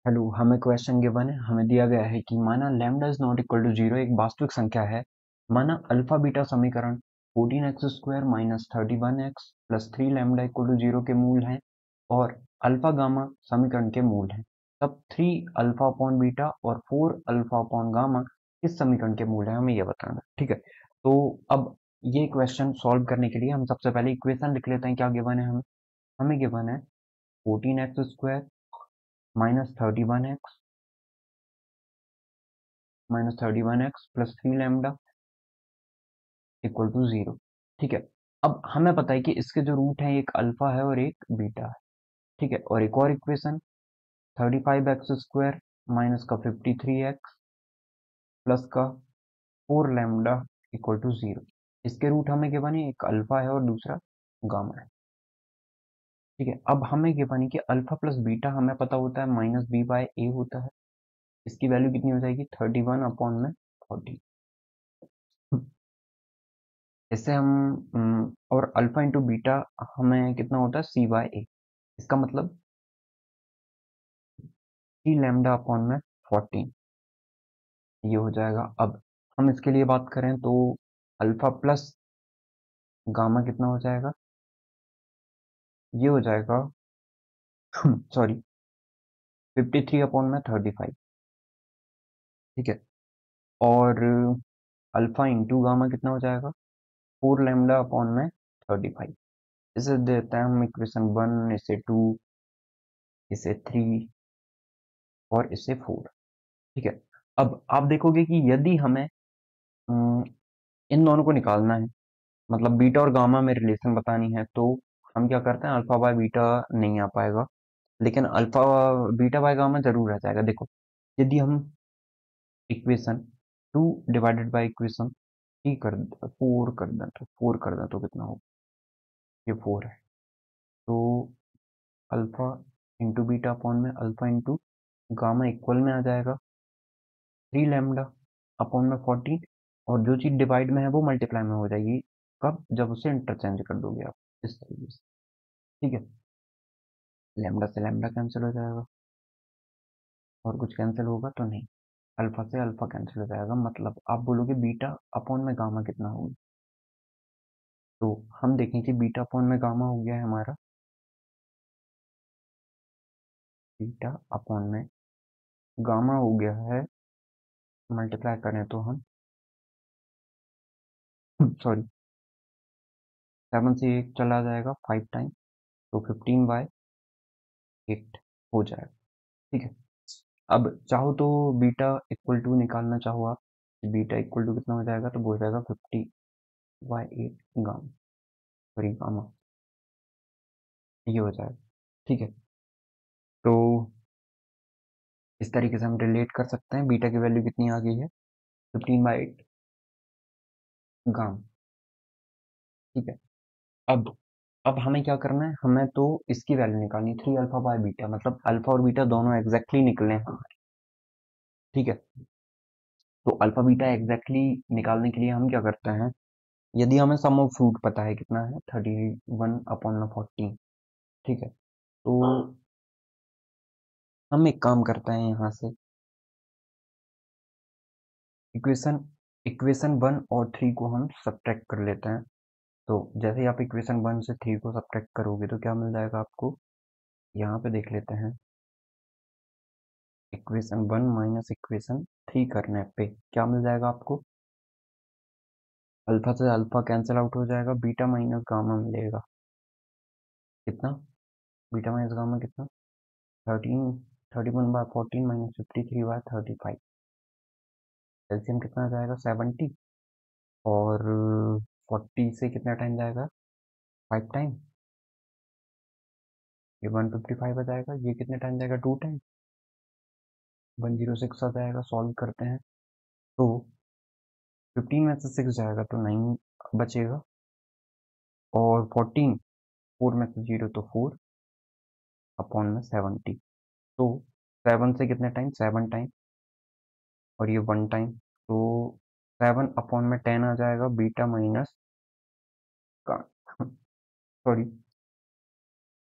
Hello, हमें question given है। हमें दिया गया है कि माना lambda is not equal to zero एक वास्तविक संख्या है। माना अल्फा बीटा समीकरण 14x² minus 31x plus 3 lambda equal to zero के मूल हैं और अल्फा गामा समीकरण के मूल हैं। तब 3 अल्फा अपॉन बीटा और 4 अल्फा अपॉन गामा किस समीकरण के मूल है, हमें यह बताना है। ठीक है, तो अब ये क्वेश्चन सॉल्व करने के लिए हम सबसे पहले इक्वेशन लिख लेते हैं। क्या गिवन है हमें? हमें गिवन है 14x² minus 31x plus 3 lambda equal to zero. ठीक है, अब हमें पता है कि इसके जो रूट हैं एक अल्फा है और एक बीटा है। ठीक है, और एक और इक्वेशन 35x² माइनस का 53x प्लस का 4 लैम्डा इक्वल टू जीरो। इसके रूट हमें गिवन है, एक अल्फा है और दूसरा गामा है। ठीक है, अब हमें गिवन है कि अल्फा प्लस बीटा हमें पता होता है माइनस बी बाय ए होता है। इसकी वैल्यू कितनी हो जाएगी? 31 अपॉन में 40। इससे हम और अल्फा इंटू बीटा हमें कितना होता है? सी बाय ए। इसका मतलब सी लैम्डा अपॉन में 14 ये हो जाएगा। अब हम इसके लिए बात करें तो अल्फा प्लस गामा कितना हो जाएगा? ये हो जाएगा सॉरी 53 अपॉन में 35। ठीक है, और अल्फा इंटू गामा कितना हो जाएगा? 4 लैम्डा अपॉन में 35। इसे देते हैं हम इक्वेशन 1, इसे 2, इसे 3 और इसे 4। ठीक है, अब आप देखोगे कि यदि हमें अम, इन दोनों को निकालना है, मतलब बीटा और गामा में रिलेशन बतानी है, तो हम क्या करते हैं? अल्फा बाय बीटा नहीं आ पाएगा, लेकिन अल्फा बीटा बाय गामा जरूर रह जाएगा। देखो, यदि हम इक्वेशन 2 डिवाइडेड बाय इक्वेशन 3 कर 4 कर दें तो 4 कर दें तो कितना होगा? ये 4 है। तो अल्फा इंटू बीटा अपॉन में अल्फा इंटू गामा इक्वल में आ जाएगा 3 लैम्डा अपॉन में 14। और जो चीज डिवाइड में है वो मल्टीप्लाई में हो जाएगी। कब? जब उसे इंटरचेंज कर दोगे आप, इस तरीके से। ठीक है, लैम्डा से लैम्डा कैंसिल हो जाएगा और कुछ कैंसिल होगा तो नहीं। अल्फा से अल्फा कैंसिल हो जाएगा, मतलब आप बोलोगे बीटा अपॉन में गामा कितना होगा। तो हम देखें कि बीटा अपॉन में गामा हो गया है हमारा, बीटा अपॉन में गामा हो गया है, मल्टीप्लाई करें तो हम सॉरी 7 से 1 चला जाएगा 5 टाइम, तो 15/8 हो जाएगा। ठीक है, अब चाहो तो बीटा इक्वल टू निकालना चाहो आप, बीटा इक्वल टू कितना हो जाएगा? तो वो हो जाएगा 50/8 गामा, सॉरी गामा, ये हो जाएगा। ठीक है, तो इस तरीके से हम रिलेट कर सकते हैं बीटा की वैल्यू कितनी आ गई है, 15/8 गामा। ठीक है, अब हमें क्या करना है? हमें तो इसकी वैल्यू निकालनी, 3 अल्फा बाय बीटा, मतलब अल्फा और बीटा दोनों एग्जैक्टली निकले हैं हमारे। ठीक है, तो अल्फा बीटा एग्जैक्टली निकालने के लिए हम क्या करते हैं? यदि हमें सम ऑफ फ्रूट पता है कितना है, 31/14। ठीक है, तो हम एक काम करते हैं, यहाँ से इक्वेशन इक्वेशन 1 और 3 को हम सब्ट्रैक्ट कर लेते हैं। तो जैसे ही आप इक्वेशन 1 से 3 को सब्ट्रैक्ट करोगे तो क्या मिल जाएगा आपको? यहाँ पे देख लेते हैं, इक्वेशन 1 माइनस इक्वेशन 3 करने पे क्या मिल जाएगा आपको? अल्फा से अल्फा कैंसिल आउट हो जाएगा, बीटा माइनस गामा मिलेगा। कितना? बीटा माइनस गामा कितना? 13, 31/14 माइनस 53/35। एलसीएम कितना आ जाएगा? 70। और 40 से कितना टाइम जाएगा? 5 टाइम, ये 155 आ जाएगा। ये कितने टाइम जाएगा? 2 टाइम, 106 आ जाएगा। सॉल्व करते हैं तो 15 में से 6 जाएगा तो 9 बचेगा, और 14 4 में से 0 तो 4 अपॉन में 70। तो 7 से कितने टाइम? 7 टाइम, और ये 1 टाइम, तो 7 अपॉन में 10 आ जाएगा। बीटा माइनस का सॉरी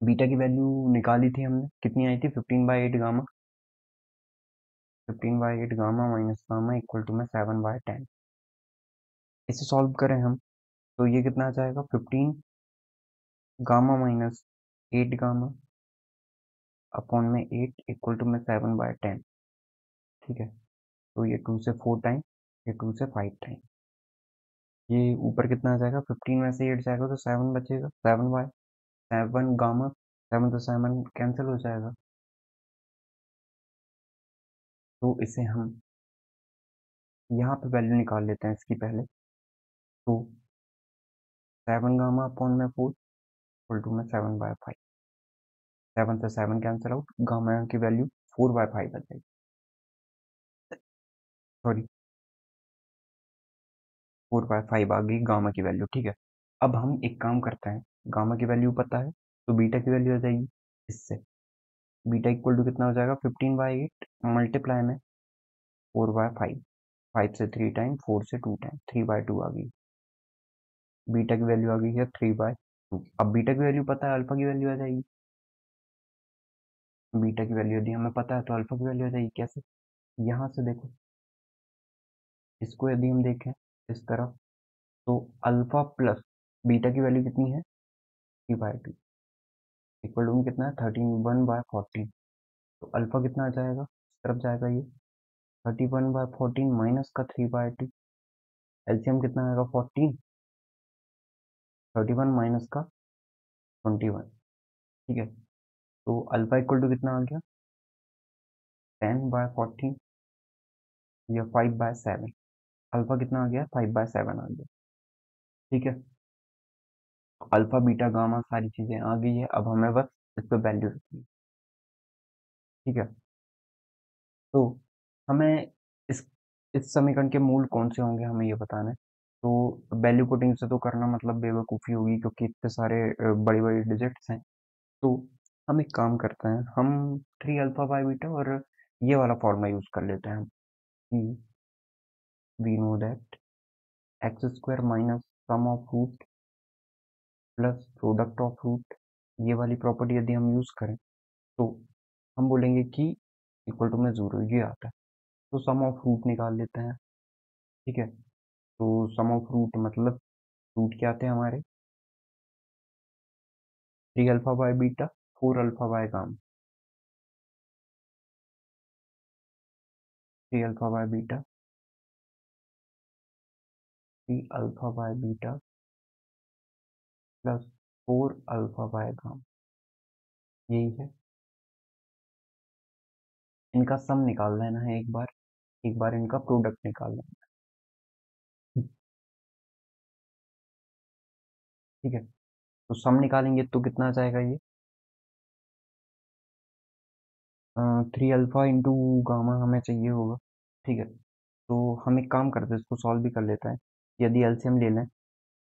बीटा की वैल्यू निकाली थी हमने, कितनी आई थी? 15/8 gamma. 15/8 gamma minus gamma equal to में 7/10। इसे सॉल्व करें हम तो ये कितना आ जाएगा, 15 गामा माइनस 8 गामा अपॉन में 8 इक्वल टू में 7/10। ठीक है, तो ये 2 से 4 टाइम, ये 2 से 5 टाइम, ये ऊपर कितना आ जाएगा, 15 में से 8 जाएगा तो 7 बचेगा, 7 गामा, 7 तो 7 कैंसिल हो जाएगा। तो इसे हम यहाँ पे वैल्यू निकाल लेते हैं इसकी पहले। तो 7 गामा अपॉन में 4 इक्वल टू में 7/5। 7 से 7 कैंसिल आउट, गामा की वैल्यू 4/5 आ जाएगी, सॉरी 4/5 आ गई गामा की वैल्यू। ठीक है, अब हम एक काम करते हैं, गामा की वैल्यू पता है तो बीटा की वैल्यू आ जाएगी इससे। बीटा इक्वल टू कितना हो जाएगा, 15/8 मल्टीप्लाई में 4/5, 5 से 3 टाइम, 4 से 2 टाइम, 3/2 आ गई। बीटा की वैल्यू आ गई है 3/2। अब बीटा की वैल्यू पता है, अल्फा की वैल्यू आ जाएगी। बीटा की वैल्यू यदि हमें पता है तो अल्फा की वैल्यू आ जाएगी। कैसे, यहाँ से देखो, इसको यदि हम देखें इस तरफ तो अल्फा प्लस बीटा की वैल्यू कितनी है, 3/2 इक्वल टू कितना है, 31/14। तो अल्फा कितना आ जाएगा, इस तरफ जाएगा ये 31/14 माइनस का 3/2, एलसीएम कितना आएगा 14, 31 माइनस का 21। ठीक है, तो अल्फा इक्वल टू कितना आ गया, 10/14 या 5/7। अल्फा कितना आ गया, 5/7 आ गया। ठीक है, तो अल्फा बीटा गामा सारी चीजें आ गई है, अब हमें बस इस पर वैल्यू रखनी है। ठीक है, तो हमें इस इस समीकरण के मूल कौन से होंगे हमें ये बताना है। तो वैल्यू पुटिंग से तो करना मतलब बेवकूफ़ी होगी, क्योंकि इतने सारे बड़ी बड़ी डिजिट्स हैं। तो हम एक काम करते हैं, हम 3 अल्फा बाई बीटा और ये वाला फॉर्मूला यूज कर लेते हैं हम, कि we know that x square minus sum of root plus product of root, ये वाली प्रॉपर्टी यदि हम यूज करें तो हम बोलेंगे कि इक्वल टू में जीरो ये आता है। तो सम ऑफ रूट निकाल लेते हैं। ठीक है, तो सम ऑफ रूट मतलब रूट क्या आते हैं हमारे, 3 alpha by beta, 4 alpha by gamma, 3 alpha by beta, 3 alpha by beta plus 4 alpha by gamma, यही है। इनका सम निकाल लेना है एक बार इनका प्रोडक्ट निकाल लेना है। ठीक है, तो सम निकालेंगे तो कितना आ जाएगा ये, 3 अल्फा इंटू गामा हमें चाहिए होगा। ठीक है, तो हम एक काम करते हैं, इसको सॉल्व भी कर लेते हैं। यदि एलसीएम ले लें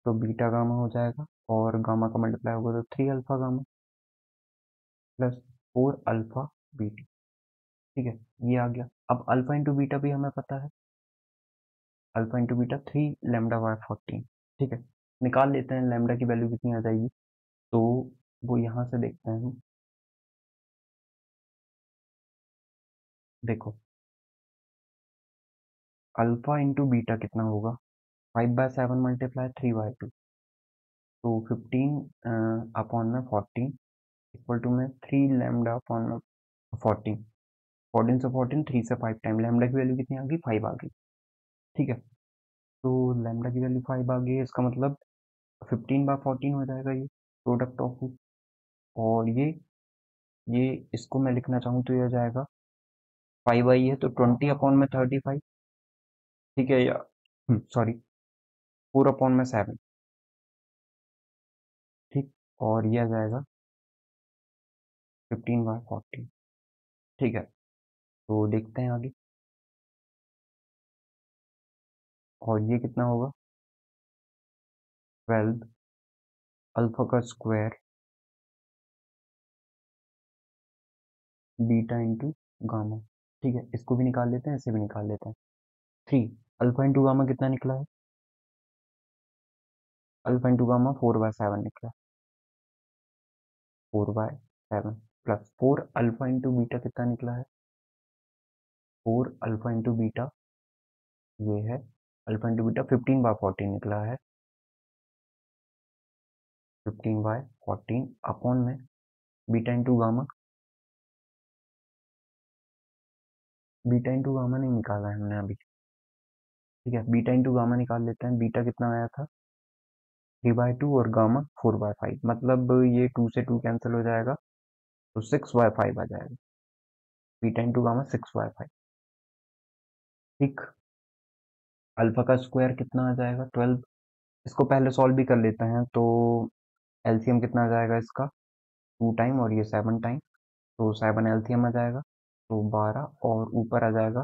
तो बीटा गामा हो जाएगा और गामा का मल्टीप्लाई होगा तो 3 alpha gamma plus 4 alpha beta. ठीक है, ये आ गया। अब अल्फा इंटू बीटा भी हमें पता है, अल्फा इंटू बीटा 3 लैम्डा/14। ठीक है, निकाल लेते हैं लैम्डा की वैल्यू कितनी आ जाएगी, तो वो यहाँ से देखते हैं हम। देखो, अल्फा इंटू बीटा कितना होगा, 5/7 मल्टीप्लाई 3/2, तो 15 अपॉन में 14 इक्वल टू में 3 लैम्डा अपॉन में 14। 14 से 14, 3 से 5 टाइम, लैम्डा की वैल्यू कितनी आ गई, 5 आ गई। ठीक है, तो लैम्डा की वैल्यू 5 आ गई, इसका मतलब 15/14 हो जाएगा ये प्रोडक्ट ऑफ। और ये इसको मैं लिखना चाहूँ तो ये हो जाएगा 5 है तो 20/35। ठीक है, या सॉरी 4/7। ठीक, और ये आ जाएगा 15/14। ठीक है, तो देखते हैं आगे, और ये कितना होगा, 12 अल्फा का स्क्वायर बीटा इंटू गामा। ठीक है, इसको भी निकाल लेते हैं, इसे भी निकाल लेते हैं। 3 अल्फा इंटू गामा कितना निकला है, अल्फा इंटू गामा 4/7 निकला, 4/7 प्लस 4 अल्फा इंटू बीटा कितना निकला है, 4 अल्फा इंटू बीटा, ये है अल्फा इंटू बीटा, 15/14 निकला है, 15/14 अपॉन में beta into gamma, beta into gamma नहीं निकाला है हमने अभी, ठीक है, बीटा इंटू गामा निकाल लेते हैं। बीटा कितना आया था 3/2 और गामा 4/5, मतलब ये 2 से 2 कैंसिल हो जाएगा तो 6/5 आ जाएगा, बीटा इंटू गामा 6/5। ठीक, अल्फा का स्क्वायर कितना आ जाएगा 12, इसको पहले सॉल्व भी कर लेते हैं, तो एलसीएम कितना आ जाएगा इसका 2 टाइम और ये 7 टाइम, तो 7 एलसीएम आ जाएगा, तो 12 और ऊपर आ जाएगा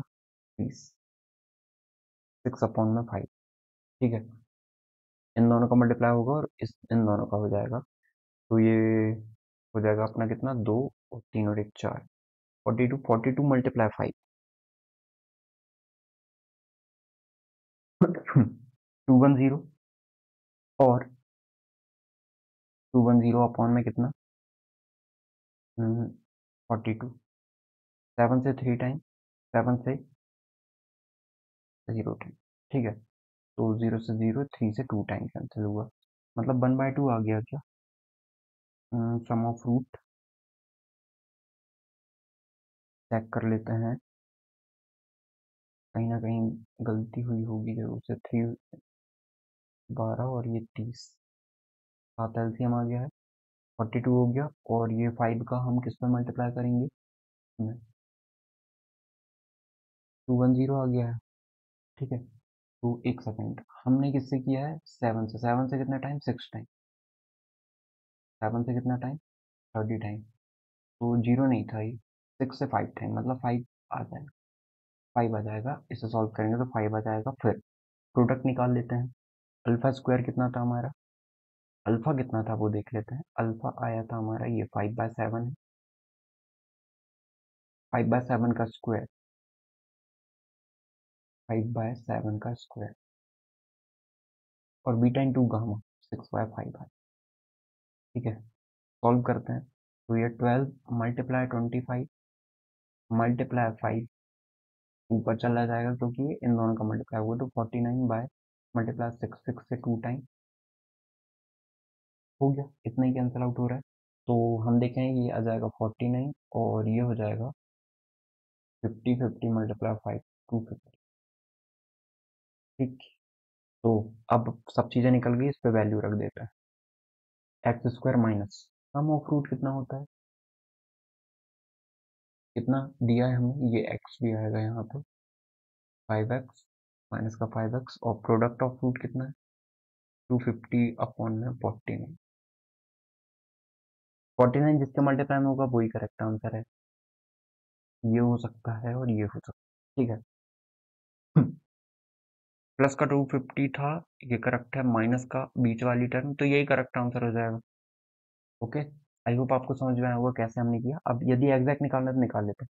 20, 6/5, ठीक है। इन दोनों का मल्टीप्लाई होगा और इन दोनों का हो जाएगा, तो ये हो जाएगा अपना कितना 2 और 3 और 1 4, 42 मल्टीप्लाई 5 210 और 210 अपॉन में कितना 42, 7 से 3 टाइम, 7 से 0 टाइम, ठीक है, तो 0 से 0, 3 से 2 टाइम कैंसिल हुआ, मतलब 1/2 आ गया क्या। सम ऑफ रूट चेक कर लेते हैं, कहीं ना कहीं गलती हुई होगी जरूर से, 3 12 और ये 30, 7 एलसीएम आ गया है, 42 हो गया, और ये 5 का हम किस पे मल्टीप्लाई करेंगे, 210 आ गया है, ठीक है। तो एक सेकेंड, हमने किससे किया है 7 से, 7 से कितना टाइम 6 टाइम, 7 से कितना टाइम 30 टाइम, तो जीरो नहीं था ये, 6 से 5 टाइम, मतलब 5 आ जाएगा, 5 आ जाएगा, इसे सॉल्व करेंगे तो 5 आ जाएगा। फिर प्रोडक्ट निकाल लेते हैं, अल्फा स्क्वायर कितना था हमारा, अल्फा कितना था वो देख लेते हैं, अल्फा आया था हमारा ये 5/7 है, 5/7 का स्क्वायर, 5/7 का स्क्वायर, और बीटा इंटू गामा 6/5 है, ठीक है। सॉल्व करते हैं, तो ये 12 मल्टीप्लाई 25 मल्टीप्लाई 5 ऊपर चला जाएगा क्योंकि ये इन दोनों का मल्टीप्लाई हुआ, तो 49 बाय मल्टीप्लाई 6, 6 से 2 टाइम हो गया, इतना ही कैंसिल आउट हो रहा है, तो हम देखें ये आ जाएगा 49 और ये हो जाएगा 50, 50 मल्टीप्लाई 5, 250, ठीक। तो अब सब चीज़ें निकल गई, इस पे वैल्यू रख देते हैं, x square minus sum of root कितना होता है, कितना दिया है हमें, ये एक्स भी आएगा यहाँ पर 5x माइनस का 5x, और प्रोडक्ट ऑफ रूट कितना है 250 अपॉन में 49, 49 जिसके मल्टीप्लाई में होगा वही करेक्ट आंसर है, ये हो सकता है और ये हो सकता है, ठीक है। प्लस का 250 था, ये करेक्ट है, माइनस का बीच वाली टर्म, तो यही करेक्ट आंसर हो जाएगा। ओके, आई होप आपको समझ में आया होगा कैसे हमने किया। अब यदि एग्जैक्ट निकालना है तो निकाल लेते हैं,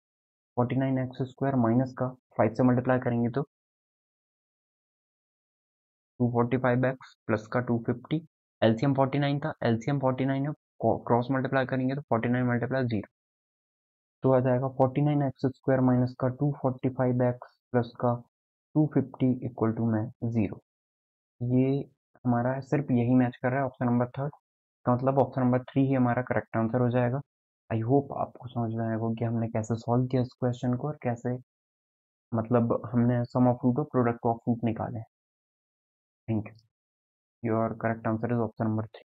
49x² माइनस का 5 से मल्टीप्लाई करेंगे तो 245x प्लस का 250, एलसीएम 49 था, एलसीएम 49 है, क्रॉस मल्टीप्लाई करेंगे तो 49 मल्टीप्लाई 0, तो आ जाएगा 49x² माइनस का 245x प्लस का 250 इक्वल टू में 0। ये हमारा सिर्फ यही मैच कर रहा है ऑप्शन नंबर थर्ड का, मतलब ऑप्शन नंबर 3 ही हमारा करेक्ट आंसर हो जाएगा। आई होप आपको समझ में आएगा कि हमने कैसे सॉल्व किया इस क्वेश्चन को, और कैसे मतलब हमने सम ऑफ रूट और प्रोडक्ट ऑफ रूट निकाले। Think your correct answer is option number 3।